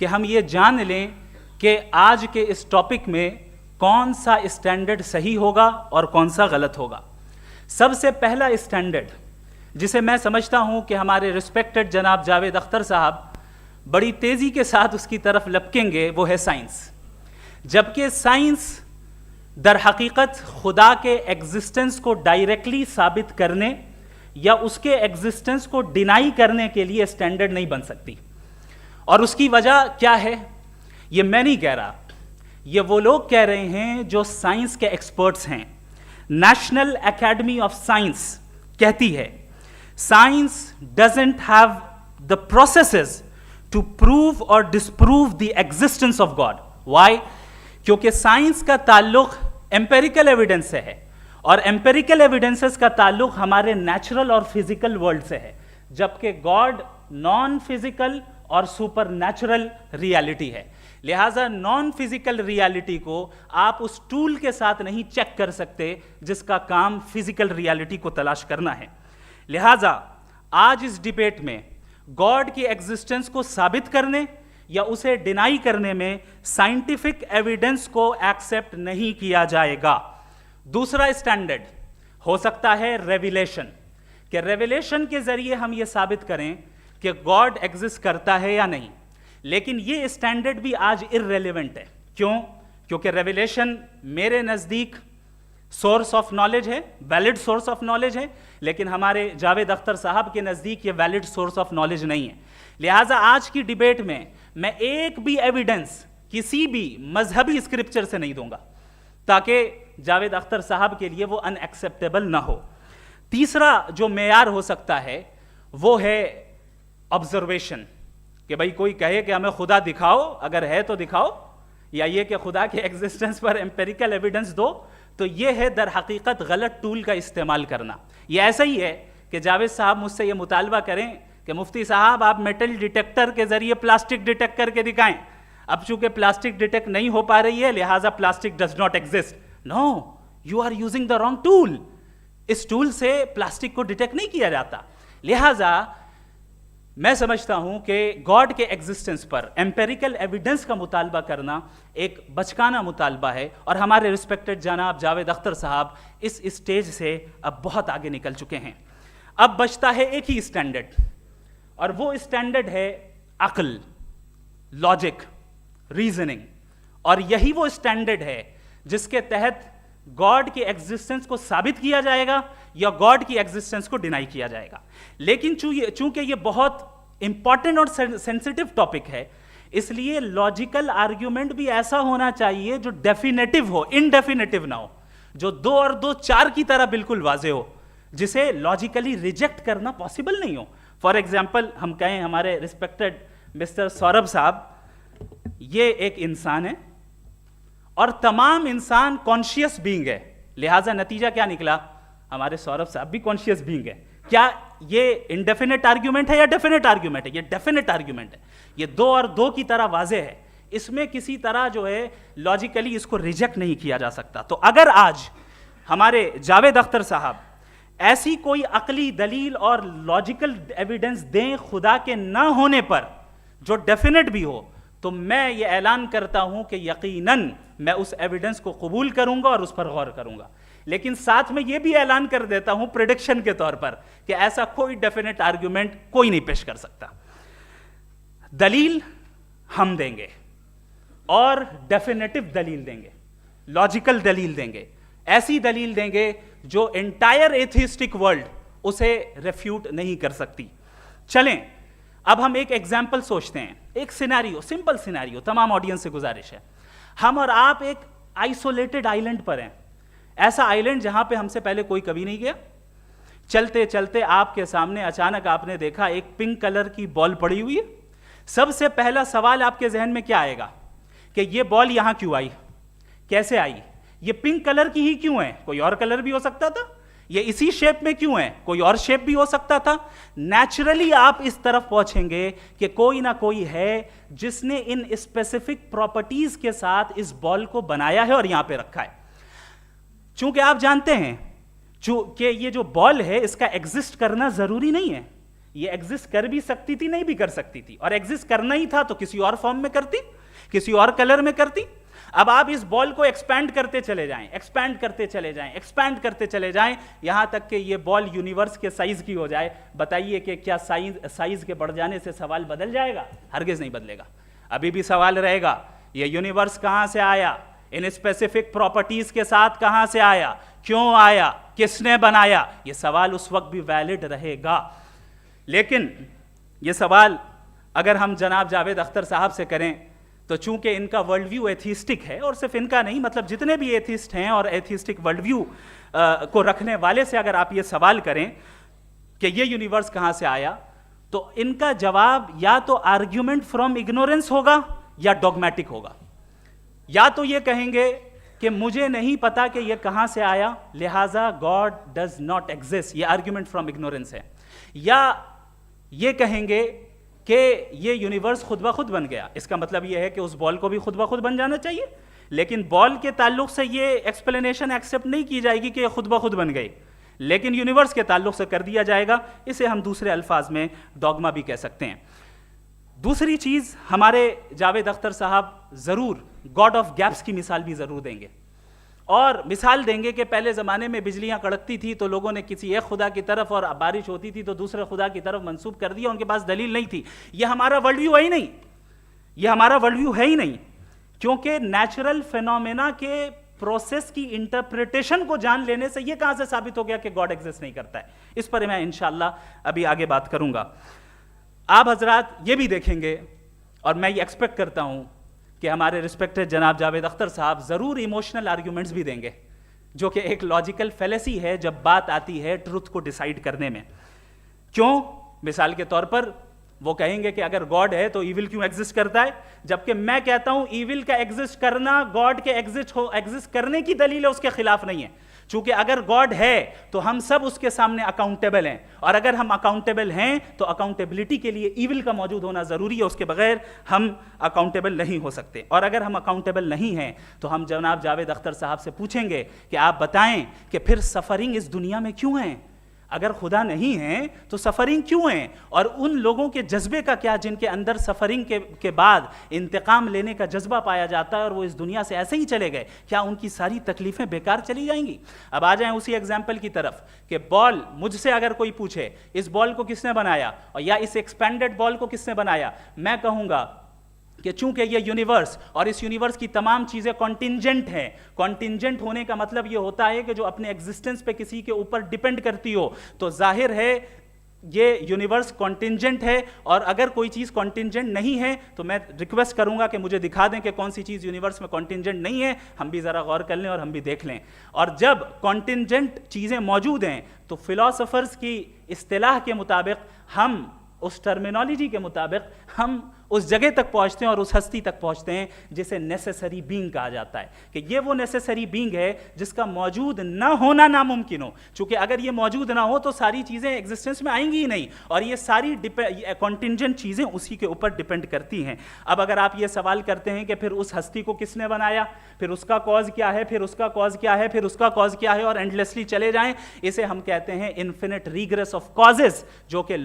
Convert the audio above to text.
کہ ہم یہ جان لیں کہ آج کے اس ٹاپک میں کون سا اسٹینڈرڈ صحیح ہوگا اور کون سا غلط ہوگا. سب سے پہلا اسٹینڈرڈ جسے میں سمجھتا ہوں کہ ہمارے رسپیکٹڈ جناب جاوید اختر صاحب بڑی تیزی کے ساتھ اس کی طرف لپکیں گے، وہ ہے سائنس. جبکہ سائنس در حقیقت خدا کے ایگزسٹنس کو ڈائریکٹلی ثابت کرنے یا اس کے ایگزسٹنس کو ڈینائی کرنے کے لیے اسٹینڈرڈ نہیں بن سکتی. اور اس کی وجہ کیا ہے؟ یہ میں نہیں کہہ رہا، یہ وہ لوگ کہہ رہے ہیں جو سائنس کے ایکسپرٹس ہیں. نیشنل اکیڈمی آف سائنس کہتی ہے science doesn't have the processes to prove اور disprove the existence of God. Why? کیونکہ سائنس کا تعلق ایمپیریکل ایویڈنس سے ہے، اور ایمپیریکل ایویڈنسز کا تعلق ہمارے نیچرل اور فزیکل ورلڈ سے ہے، جبکہ گاڈ نان فزیکل اور سپر نیچرل ریالٹی ہے. لہٰذا نان فزیکل ریالٹی کو آپ اس ٹول کے ساتھ نہیں چیک کر سکتے جس کا کام فزیکل ریالٹی کو تلاش کرنا ہے. لہٰذا آج اس ڈیبیٹ میں گاڈ کی ایگزسٹنس کو ثابت کرنے یا اسے ڈینائی کرنے میں سائنٹیفک ایویڈنس کو ایکسیپٹ نہیں کیا جائے گا. دوسرا اسٹینڈرڈ ہو سکتا ہے ریویلیشن، کہ ریویلیشن کے ذریعے ہم یہ ثابت کریں کہ گاڈ ایگزسٹ کرتا ہے یا نہیں. لیکن یہ اسٹینڈرڈ بھی آج ارریلیونٹ ہے. کیوں؟ کیونکہ ریویلیشن میرے نزدیک سورس آف نالج ہے، ویلڈ سورس آف نالج ہے، لیکن ہمارے جاوید اختر صاحب کے نزدیک یہ ویلڈ سورس آف نالج نہیں ہے. لہٰذا آج کی ڈیبیٹ میں ایک بھی ایویڈنس کسی بھی مذہبی اسکرپچر سے نہیں دوں گا تاکہ جاوید اختر صاحب کے لیے وہ ان ایکسیپٹیبل نہ ہو. تیسرا جو معیار ہو سکتا ہے وہ ہے آبزرویشن، کہ بھائی کوئی کہے کہ ہمیں خدا دکھاؤ، اگر ہے تو دکھاؤ، یا یہ کہ خدا کے ایگزسٹنس پر ایمپیریکل ایویڈنس دو. تو یہ ہے در حقیقت غلط ٹول کا استعمال کرنا. یہ ایسا ہی ہے کہ جاوید صاحب مجھ سے یہ مطالبہ کریں کہ مفتی صاحب آپ میٹل ڈیٹیکٹر کے ذریعے پلاسٹک ڈیٹیکٹ کر کے دکھائیں. اب چونکہ پلاسٹک ڈیٹیکٹ نہیں ہو پا رہی ہے لہٰذا plastic does not exist. No, you are using the wrong tool. اس ٹول سے پلاسٹک کو ڈیٹیکٹ نہیں کیا جاتا. لہٰذا میں سمجھتا ہوں کہ گاڈ کے ایگزسٹنس پر ایمپیریکل ایویڈنس کا مطالبہ کرنا ایک بچکانہ مطالبہ ہے، اور ہمارے رسپیکٹڈ جناب جاوید اختر صاحب اس اسٹیج سے اب بہت آگے نکل چکے ہیں. اب بچتا ہے ایک ہی اسٹینڈرڈ، اور وہ اسٹینڈرڈ ہے عقل، لاجک، ریزننگ. اور یہی وہ اسٹینڈرڈ ہے جس کے تحت گاڈ کی ایگزسٹنس کو ثابت کیا جائے گا یا گاڈ کی ایگزسٹنس کو ڈینائی کیا جائے گا. لیکن چونکہ یہ بہت امپورٹنٹ اور سینسٹیو ٹاپک ہے، اس لیے لاجیکل آرگیومنٹ بھی ایسا ہونا چاہیے جو ڈیفینیٹو ہو، انڈیفینیٹو نہ ہو، جو 2 اور 2 4 کی طرح بالکل واضح ہو، جسے لاجیکلی ریجیکٹ کرنا پاسبل نہیں ہو. فار ایگزامپل ہم کہیں ہمارے رسپیکٹڈ مسٹر سوربھ صاحب یہ ایک انسان ہے اور تمام انسان کانشیس بینگ ہے، لہٰذا نتیجہ کیا نکلا؟ ہمارے سوربھ صاحب بھی کانشیس بینگ ہے. کیا یہ انڈیفینٹ آرگیومنٹ ہے یا ڈیفینٹ آرگیومنٹ ہے؟ یہ ڈیفینٹ آرگیومنٹ ہے. یہ 2 اور 2 کی طرح واضح ہے، اس میں کسی طرح جو ہے لاجیکلی اس کو ریجیکٹ نہیں کیا جا سکتا. تو اگر آج ہمارے جاوید اختر صاحب ایسی کوئی عقلی دلیل اور لاجیکل ایویڈنس دیں خدا کے نہ ہونے پر جو ڈیفینٹ بھی ہو، تو میں یہ اعلان کرتا ہوں کہ یقیناً میں اس ایویڈنس کو قبول کروں گا اور اس پر غور کروں گا. لیکن ساتھ میں یہ بھی اعلان کر دیتا ہوں پریڈکشن کے طور پر کہ ایسا کوئی ڈیفینٹ آرگیومنٹ کوئی نہیں پیش کر سکتا. دلیل ہم دیں گے اور ڈیفینیٹو دلیل دیں گے، لاجیکل دلیل دیں گے، ایسی دلیل دیں گے جو انٹائر ایتھیسٹک ورلڈ اسے ریفیوٹ نہیں کر سکتی. چلیں اب ہم ایک ایگزامپل سوچتے ہیں، ایک سینیریو، سمپل سینیریو. تمام آڈینس سے گزارش ہے، ہم اور آپ ایک آئسولیٹڈ آئیلینڈ پر ہیں، ایسا آئیلینڈ جہاں پہ ہم سے پہلے کوئی کبھی نہیں گیا. چلتے چلتے آپ کے سامنے اچانک آپ نے دیکھا ایک پنک کلر کی بال پڑی ہوئی ہے. سب سے پہلا سوال آپ کے ذہن میں کیا آئے گا کہ یہ بال یہاں کیوں آئی، کیسے آئی، یہ پنک کلر کی ہی کیوں ہے؟ کوئی اور کلر بھی ہو سکتا تھا. یہ اسی شیپ میں کیوں ہے؟ کوئی اور شیپ بھی ہو سکتا تھا. نیچرلی آپ اس طرف پہنچیں گے کہ کوئی نہ کوئی ہے جس نے ان اسپیسیفک پراپرٹیز کے ساتھ اس بال کو بنایا ہے اور یہاں پہ رکھا ہے. چونکہ آپ جانتے ہیں کہ یہ جو بال ہے اس کا ایگزسٹ کرنا ضروری نہیں ہے، یہ ایگزسٹ کر بھی سکتی تھی, نہیں بھی کر سکتی تھی, اور ایگزسٹ کرنا ہی تھا تو کسی اور فارم میں کرتی, کسی اور کلر میں کرتی. اب آپ اس بال کو ایکسپینڈ کرتے چلے جائیں, ایکسپینڈ کرتے چلے جائیں, ایکسپینڈ کرتے چلے جائیں, یہاں تک کہ یہ بال یونیورس کے سائز کی ہو جائے. بتائیے کہ کیا سائز کے بڑھ جانے سے سوال بدل جائے گا؟ ہرگز نہیں بدلے گا. ابھی بھی سوال رہے گا, یہ یونیورس کہاں سے آیا, ان اسپیسیفک پراپرٹیز کے ساتھ کہاں سے آیا, کیوں آیا, کس نے بنایا؟ یہ سوال اس وقت بھی ویلڈ رہے گا. لیکن یہ سوال اگر ہم جناب جاوید اختر صاحب سے کریں تو چونکہ ان کا ورلڈ ویو ایتھیسٹک ہے, اور صرف ان کا نہیں, مطلب جتنے بھی ایتھیسٹ ہیں اور ایتھیسٹک ورلڈ ویو کو رکھنے والے سے اگر آپ یہ سوال کریں کہ یہ یونیورس کہاں سے آیا, تو ان کا جواب یا تو آرگیومنٹ فرام اگنورنس ہوگا یا ڈوگمیٹک ہوگا. یا تو یہ کہیں گے کہ مجھے نہیں پتا کہ یہ کہاں سے آیا, لہٰذا گاڈ ڈز ناٹ ایگزسٹ, یہ آرگیومنٹ فرام اگنورنس ہے. یا یہ کہیں گے کہ یہ یونیورس خود بخود بن گیا, اس کا مطلب یہ ہے کہ اس بال کو بھی خود بخود بن جانا چاہیے, لیکن بال کے تعلق سے یہ ایکسپلینیشن ایکسیپٹ نہیں کی جائے گی کہ یہ خود بخود بن گئی, لیکن یونیورس کے تعلق سے کر دیا جائے گا. اسے ہم دوسرے الفاظ میں ڈوگما بھی کہہ سکتے ہیں. دوسری چیز, ہمارے جاوید اختر صاحب ضرور گاڈ آف گیپس کی مثال بھی ضرور دیں گے, اور مثال دیں گے کہ پہلے زمانے میں بجلیاں کڑکتی تھی تو لوگوں نے کسی ایک خدا کی طرف, اور بارش ہوتی تھی تو دوسرے خدا کی طرف منسوب کر دیا, ان کے پاس دلیل نہیں تھی. یہ ہمارا ورلڈ ویو ہے ہی نہیں, یہ ہمارا ورلڈ ویو ہے ہی نہیں, کیونکہ نیچرل فینومینا کے پروسیس کی انٹرپریٹیشن کو جان لینے سے یہ کہاں سے ثابت ہو گیا کہ گاڈ ایگزسٹ نہیں کرتا ہے. اس پر میں انشاءاللہ ابھی آگے بات کروں گا. آپ حضرات یہ بھی دیکھیں گے, اور میں یہ ایکسپیکٹ کرتا ہوں کہ ہمارے رسپیکٹڈ جناب جاوید اختر صاحب ضرور ایموشنل آرگیومنٹس بھی دیں گے, جو کہ ایک لاجیکل فیلیسی ہے جب بات آتی ہے ٹروتھ کو ڈیسائیڈ کرنے میں. کیوں؟ مثال کے طور پر وہ کہیں گے کہ اگر گاڈ ہے تو ایول کیوں ایگزسٹ کرتا ہے, جبکہ میں کہتا ہوں ایول کا ایگزسٹ کرنا گاڈ کے ایگزسٹ کرنے کی دلیل ہے, اس کے خلاف نہیں ہے. چونکہ اگر گاڈ ہے تو ہم سب اس کے سامنے اکاؤنٹیبل ہیں, اور اگر ہم اکاؤنٹیبل ہیں تو اکاؤنٹیبلٹی کے لیے ایول کا موجود ہونا ضروری ہے, اس کے بغیر ہم اکاؤنٹیبل نہیں ہو سکتے. اور اگر ہم اکاؤنٹیبل نہیں ہیں تو ہم جناب جاوید اختر صاحب سے پوچھیں گے کہ آپ بتائیں کہ پھر سفرنگ اس دنیا میں کیوں ہیں؟ اگر خدا نہیں ہے تو سفرنگ کیوں ہیں؟ اور ان لوگوں کے جذبے کا کیا جن کے اندر سفرنگ کے بعد انتقام لینے کا جذبہ پایا جاتا ہے اور وہ اس دنیا سے ایسے ہی چلے گئے؟ کیا ان کی ساری تکلیفیں بیکار چلی جائیں گی؟ اب آ جائیں اسی ایگزامپل کی طرف کہ بال, مجھ سے اگر کوئی پوچھے اس بال کو کس نے بنایا, اور یا اس ایکسپینڈڈ بال کو کس نے بنایا, میں کہوں گا کہ چونکہ یہ یونیورس اور اس یونیورس کی تمام چیزیں کانٹینجنٹ ہیں. کانٹینجنٹ ہونے کا مطلب یہ ہوتا ہے کہ جو اپنے ایگزسٹنس پہ کسی کے اوپر ڈیپینڈ کرتی ہو, تو ظاہر ہے یہ یونیورس کانٹینجنٹ ہے. اور اگر کوئی چیز کانٹینجنٹ نہیں ہے تو میں ریکویسٹ کروں گا کہ مجھے دکھا دیں کہ کون سی چیز یونیورس میں کانٹینجنٹ نہیں ہے, ہم بھی ذرا غور کر لیں اور ہم بھی دیکھ لیں. اور جب کانٹینجنٹ چیزیں موجود ہیں تو فلاسفرز کی اصطلاح کے مطابق, ہم اس ٹرمینالوجی کے مطابق ہم اس جگہ تک پہنچتے ہیں اور اس ہستی تک پہنچتے ہیں جسے نیسیسری بینگ کہا جاتا ہے, کہ یہ وہ نیسیسری بینگ ہے جس کا موجود نہ ہونا ناممکن ہو. چونکہ اگر یہ موجود نہ ہو تو ساری چیزیں ایگزسٹنس میں آئیں گی ہی نہیں, اور یہ ساری کانٹینجنٹ چیزیں اسی کے اوپر ڈیپینڈ کرتی ہیں. اب اگر آپ یہ سوال کرتے ہیں کہ پھر اس ہستی کو کس نے بنایا, پھر اس کا کاز کیا ہے, پھر اس کا کاز کیا ہے, پھر اس کا کاز کیا ہے, اور اینڈلیسلی چلے جائیں, اسے ہم کہتے ہیں انفینٹ ریگریس آف کازز, جو کہ